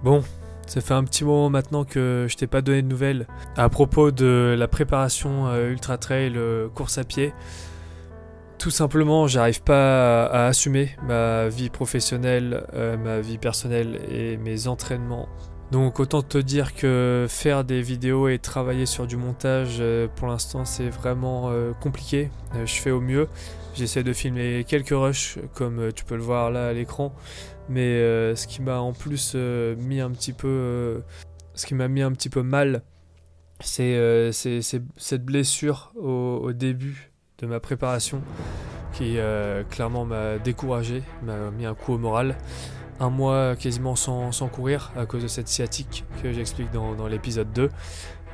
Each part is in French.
Bon, ça fait un petit moment maintenant que je t'ai pas donné de nouvelles à propos de la préparation ultra trail course à pied. Tout simplement, j'arrive pas à assumer ma vie professionnelle, ma vie personnelle et mes entraînements. Donc autant te dire que faire des vidéos et travailler sur du montage, pour l'instant c'est vraiment compliqué. Je fais au mieux. J'essaie de filmer quelques rushs comme tu peux le voir là à l'écran. Mais ce qui m'a en plus mis un petit peu... ce qui m'a mis un petit peu mal, c'est cette blessure au début de ma préparation qui clairement m'a découragé, m'a mis un coup au moral. Un mois quasiment sans courir à cause de cette sciatique que j'explique dans l'épisode 2.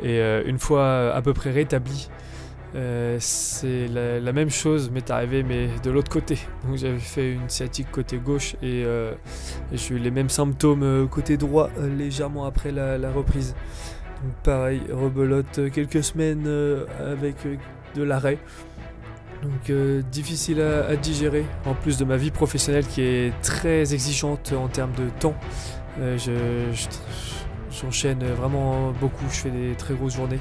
Et une fois à peu près rétabli, c'est la même chose m'est arrivé mais de l'autre côté. Donc j'avais fait une sciatique côté gauche et j'ai eu les mêmes symptômes côté droit légèrement après la reprise. Donc pareil, rebelote quelques semaines avec de l'arrêt. Donc difficile à digérer, en plus de ma vie professionnelle qui est très exigeante en termes de temps. J'enchaîne vraiment beaucoup, je fais des très grosses journées.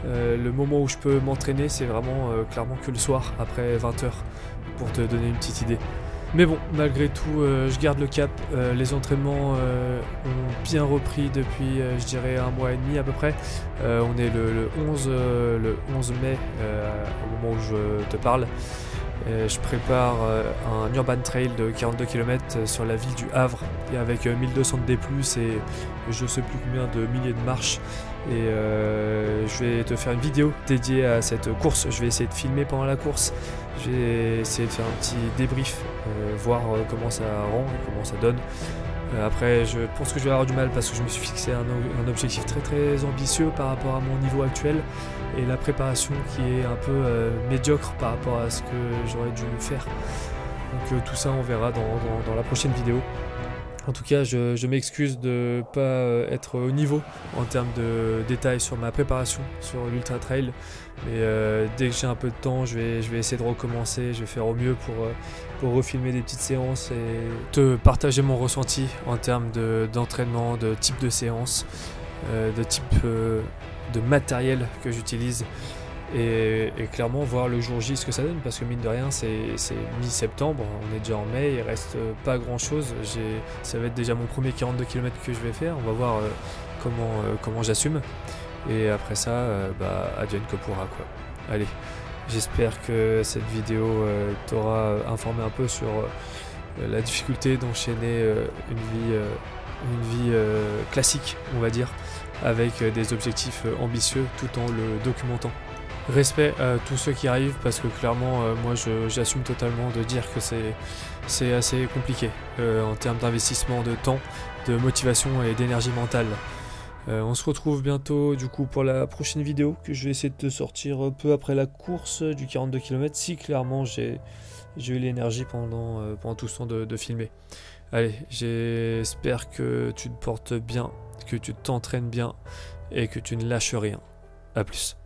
Le moment où je peux m'entraîner, c'est vraiment clairement que le soir, après 20 h, pour te donner une petite idée. Mais bon, malgré tout, je garde le cap. Les entraînements ont bien repris depuis, je dirais, un mois et demi à peu près. On est le 11 mai, au moment où je te parle. Je prépare un urban trail de 42 km sur la ville du Havre, et avec 1200 de D+, et je sais plus combien de milliers de marches. Et je vais te faire une vidéo dédiée à cette course. Je vais essayer de filmer pendant la course. Je vais essayer de faire un petit débrief, voir comment ça rend et comment ça donne. Après, je pense que je vais avoir du mal parce que je me suis fixé un objectif très très ambitieux par rapport à mon niveau actuel et la préparation qui est un peu médiocre par rapport à ce que j'aurais dû faire. Donc tout ça on verra dans la prochaine vidéo. En tout cas, je m'excuse de ne pas être au niveau en termes de détails sur ma préparation sur l'Ultra Trail. Mais dès que j'ai un peu de temps, je vais essayer de recommencer. Je vais faire au mieux pour refilmer des petites séances et te partager mon ressenti en termes d'entraînement, de type de séance, de type de matériel que j'utilise. Et clairement voir le jour J ce que ça donne, parce que mine de rien c'est mi-septembre, on est déjà en mai, il reste pas grand chose. Ça va être déjà mon premier 42 km que je vais faire, on va voir comment j'assume, et après ça advienne que pourra quoi. Allez, j'espère que cette vidéo t'aura informé un peu sur la difficulté d'enchaîner une vie classique, on va dire, avec des objectifs ambitieux tout en le documentant. Respect à tous ceux qui arrivent, parce que clairement moi j'assume totalement de dire que c'est assez compliqué en termes d'investissement de temps, de motivation et d'énergie mentale. On se retrouve bientôt du coup pour la prochaine vidéo que je vais essayer de te sortir peu après la course du 42 km, si clairement j'ai eu l'énergie pendant tout ce temps de filmer. Allez, j'espère que tu te portes bien, que tu t'entraînes bien et que tu ne lâches rien. A plus.